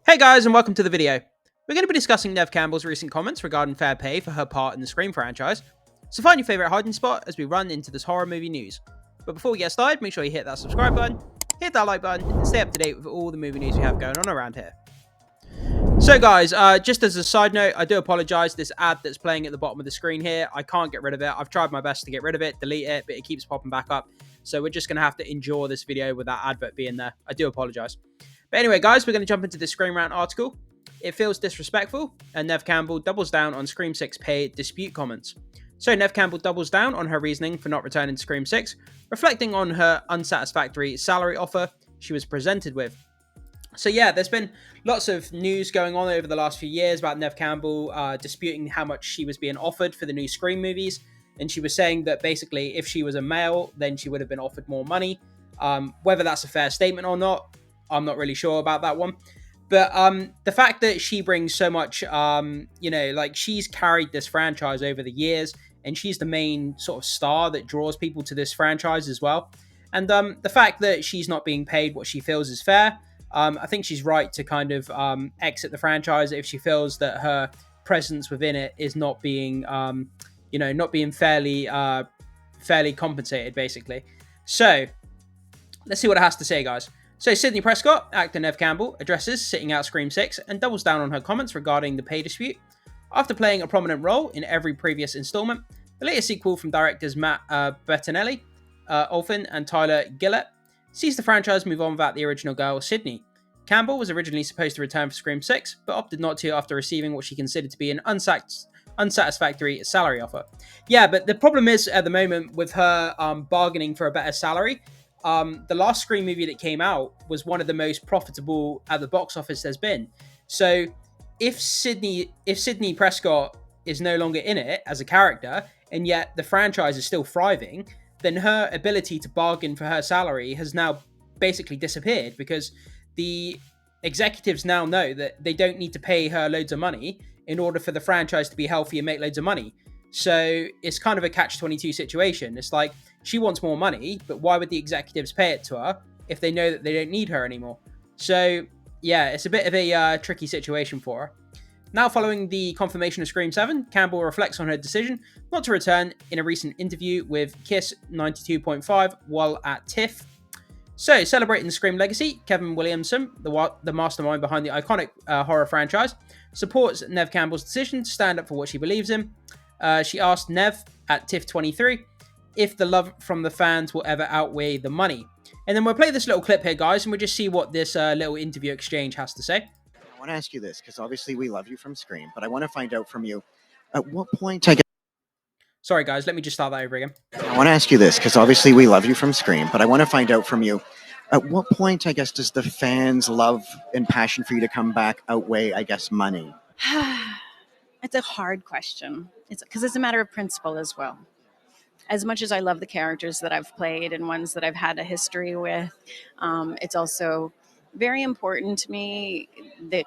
Hey guys, and welcome to the video. We're going to be discussing Neve Camble's recent comments regarding fair pay for her part in the Scream franchise, so find your favourite hiding spot as we run into this horror movie news. But before we get started, make sure you hit that subscribe button, hit that like button, and stay up to date with all the movie news we have going on around here. So guys, just as a side note, I do apologise, this ad that's playing at the bottom of the screen here, I can't get rid of it. I've tried my best to get rid of it, delete it, but it keeps popping back up. So we're just going to have to endure this video with that advert being there. I do apologise. But anyway, guys, we're going to jump into this Scream Rant article. It feels disrespectful, and Neve Camble doubles down on Scream 6 pay dispute comments. So Neve Camble doubles down on her reasoning for not returning to Scream 6, reflecting on her unsatisfactory salary offer she was presented with. So yeah, there's been lots of news going on over the last few years about Neve Camble disputing how much she was being offered for the new Scream movies. And she was saying that basically if she was a male, then she would have been offered more money. Whether that's a fair statement or not, I'm not really sure about that one. But the fact that she brings so much, like she's carried this franchise over the years, and she's the main sort of star that draws people to this franchise as well. And the fact that she's not being paid what she feels is fair, I think she's right to kind of exit the franchise if she feels that her presence within it is not being, not being fairly compensated, basically. So let's see what it has to say, guys. So Sidney Prescott, actor Neve Camble, addresses sitting out Scream 6 and doubles down on her comments regarding the pay dispute. After playing a prominent role in every previous installment, the latest sequel from directors Matt Bettinelli, Olphin, and Tyler Gillett sees the franchise move on without the original girl, Sidney. Camble was originally supposed to return for Scream 6, but opted not to after receiving what she considered to be an unsatisfactory salary offer. Yeah, but the problem is, at the moment, with her bargaining for a better salary, the last Scream movie that came out was one of the most profitable at the box office there's been. So if Sidney Prescott is no longer in it as a character, and yet the franchise is still thriving, then her ability to bargain for her salary has now basically disappeared, because the executives now know that they don't need to pay her loads of money in order for the franchise to be healthy and make loads of money. So it's kind of a catch-22 situation. It's like, she wants more money, but why would the executives pay it to her if they know that they don't need her anymore? So yeah, it's a bit of a tricky situation for her. Now, following the confirmation of Scream 7, Campbell reflects on her decision not to return in a recent interview with Kiss 92.5 while at TIFF. So, celebrating the Scream legacy, Kevin Williamson, the mastermind behind the iconic horror franchise, supports Neve Campbell's decision to stand up for what she believes in. She asked Neve at TIFF 23 if the love from the fans will ever outweigh the money. And then we'll play this little clip here, guys, and we'll just see what this little interview exchange has to say. I want to ask you this, because obviously we love you from Scream, but I want to find out from you, at what point I guess... Sorry, guys, let me just start that over again. I want to ask you this, because obviously we love you from Scream, but I want to find out from you, at what point, I guess, does the fans' love and passion for you to come back outweigh, I guess, money? It's a hard question. It's because it's a matter of principle as well. As much as I love the characters that I've played and ones that I've had a history with, it's also very important to me that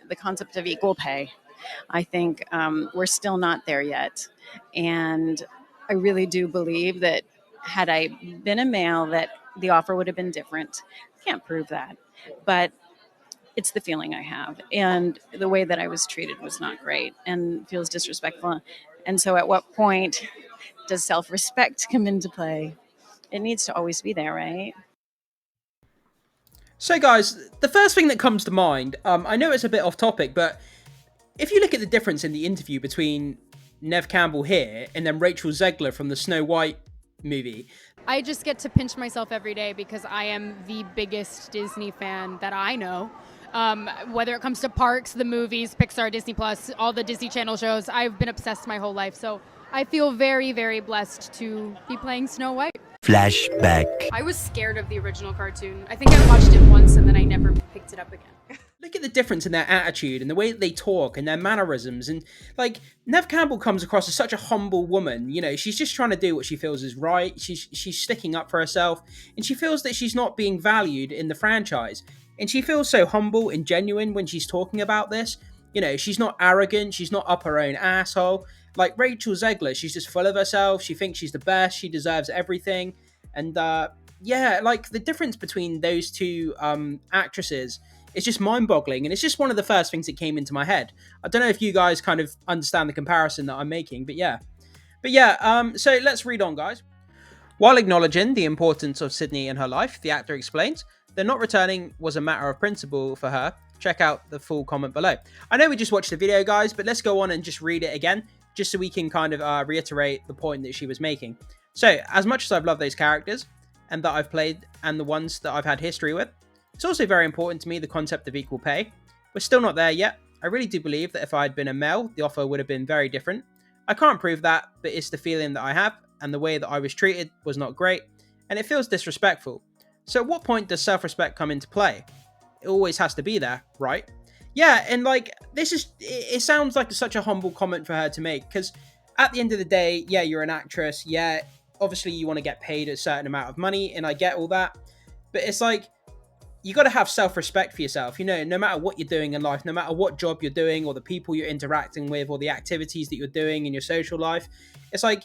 the concept of equal pay. I think we're still not there yet. And I really do believe that had I been a male, that the offer would have been different. Can't prove that. But it's the feeling I have. And the way that I was treated was not great and feels disrespectful. And so at what point does self-respect come into play? It needs to always be there, right? So guys, the first thing that comes to mind, I know it's a bit off topic, but if you look at the difference in the interview between Neve Camble here and then Rachel Zegler from the Snow White movie. I just get to pinch myself every day because I am the biggest Disney fan that I know. Whether it comes to parks, the movies, Pixar, Disney Plus, all the Disney Channel shows, I've been obsessed my whole life. So I feel very, very blessed to be playing Snow White. Flashback. I was scared of the original cartoon. I think I watched it once and then I never picked it up again. Look at the difference in their attitude and the way that they talk and their mannerisms. And like, Neve Camble comes across as such a humble woman. You know, she's just trying to do what she feels is right. She's sticking up for herself, and she feels that she's not being valued in the franchise. And she feels so humble and genuine when she's talking about this. You know, she's not arrogant. She's not up her own asshole. Like Rachel Zegler, she's just full of herself. She thinks she's the best. She deserves everything. And yeah, like the difference between those two actresses it's just mind-boggling, and it's just one of the first things that came into my head. I don't know if you guys kind of understand the comparison that I'm making, but yeah. So let's read on, guys. While acknowledging the importance of Sydney in her life, the actor explains that not returning was a matter of principle for her. Check out the full comment below. I know we just watched the video, guys, but let's go on and just read it again, just so we can kind of reiterate the point that she was making. So, as much as I've loved those characters, and that I've played, and the ones that I've had history with, it's also very important to me the concept of equal pay. We're still not there yet. I really do believe that if I had been a male, the offer would have been very different. I can't prove that, but it's the feeling that I have, and the way that I was treated was not great, and it feels disrespectful. So at what point does self-respect come into play? It always has to be there, right? Yeah, and like, it sounds like such a humble comment for her to make, because at the end of the day, yeah, you're an actress, yeah, obviously you want to get paid a certain amount of money, and I get all that, but it's like, you got to have self-respect for yourself, you know, no matter what you're doing in life, no matter what job you're doing, or the people you're interacting with, or the activities that you're doing in your social life, it's like,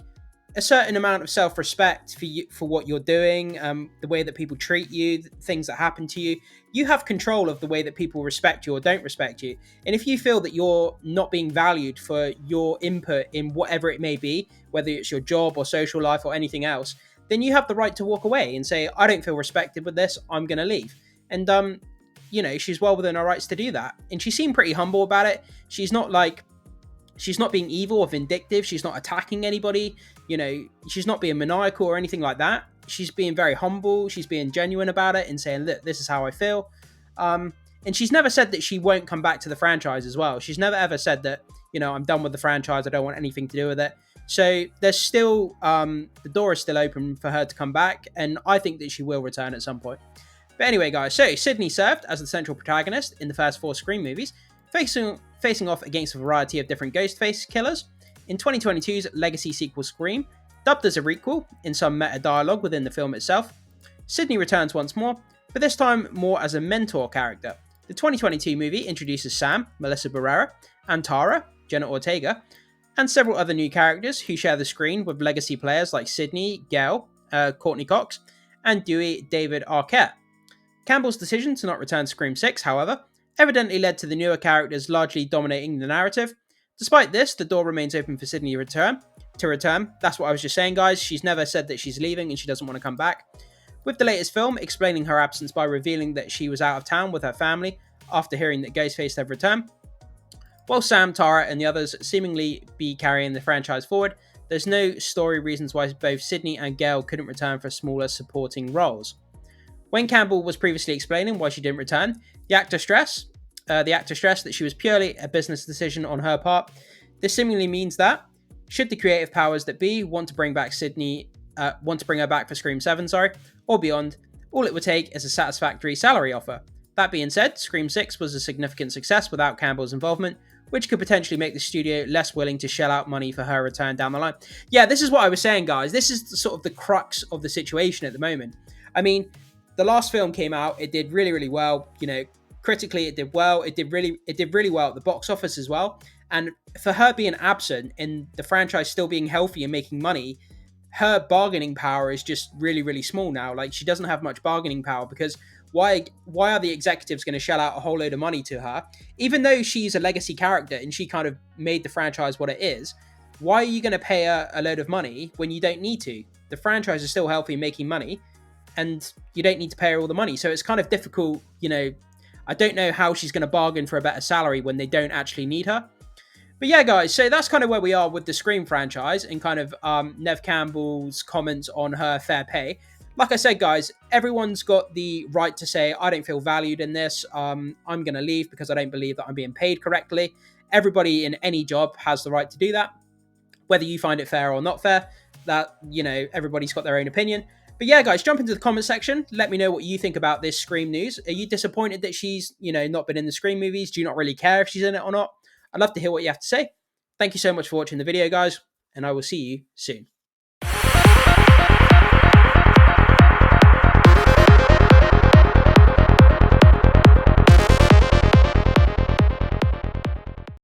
a certain amount of self-respect for you, for what you're doing, the way that people treat you, things that happen to you. You have control of the way that people respect you or don't respect you. And if you feel that you're not being valued for your input in whatever it may be, whether it's your job or social life or anything else, then you have the right to walk away and say, I don't feel respected with this, I'm going to leave. And, you know, she's well within her rights to do that. And she seemed pretty humble about it. She's not being evil or vindictive. She's not attacking anybody. You know, she's not being maniacal or anything like that. She's being very humble. She's being genuine about it and saying, look, this is how I feel. And she's never said that she won't come back to the franchise as well. She's never ever said that, you know, I'm done with the franchise. I don't want anything to do with it. So there's still, the door is still open for her to come back. And I think that she will return at some point. But anyway, guys, so Sydney served as the central protagonist in the first 4 Scream movies, facing off against a variety of different Ghostface killers. In 2022's legacy sequel Scream, dubbed as a requel in some meta dialogue within the film itself, Sydney returns once more, but this time more as a mentor character. The 2022 movie introduces Sam, Melissa Barrera, and Tara, Jenna Ortega, and several other new characters who share the screen with legacy players like Sydney, Gail, Courtney Cox, and Dewey David Arquette. Campbell's decision to not return Scream 6, however, evidently led to the newer characters largely dominating the narrative. Despite this, the door remains open for Sydney to return. That's what I was just saying, guys. She's never said that she's leaving and she doesn't want to come back. With the latest film explaining her absence by revealing that she was out of town with her family after hearing that Ghostface had returned. While Sam, Tara, and the others seemingly be carrying the franchise forward, there's no story reasons why both Sydney and Gail couldn't return for smaller supporting roles. When Campbell was previously explaining why she didn't return, the actor stressed that she was purely a business decision on her part. This seemingly means that, should the creative powers that be want to bring her back for Scream 7, or beyond, all it would take is a satisfactory salary offer. That being said, Scream 6 was a significant success without Campbell's involvement, which could potentially make the studio less willing to shell out money for her return down the line. Yeah, this is what I was saying, guys. This is sort of the crux of the situation at the moment. I mean, the last film came out, it did really, really well. You know, critically, it did well. It did really well at the box office as well. And for her being absent and the franchise still being healthy and making money, her bargaining power is just really, really small now. Like, she doesn't have much bargaining power because why are the executives going to shell out a whole load of money to her? Even though she's a legacy character and she kind of made the franchise what it is, why are you going to pay her a load of money when you don't need to? The franchise is still healthy and making money, and you don't need to pay her all the money. So it's kind of difficult, you know. I don't know how she's going to bargain for a better salary when they don't actually need her. But yeah, guys, so that's kind of where we are with the Scream franchise and kind of Neve Campbell's comments on her fair pay. Like I said, guys, everyone's got the right to say, I don't feel valued in this. I'm going to leave because I don't believe that I'm being paid correctly. Everybody in any job has the right to do that. Whether you find it fair or not fair, that, you know, everybody's got their own opinion. But yeah, guys, jump into the comment section. Let me know what you think about this Scream news. Are you disappointed that she's, you know, not been in the Scream movies? Do you not really care if she's in it or not? I'd love to hear what you have to say. Thank you so much for watching the video, guys, and I will see you soon.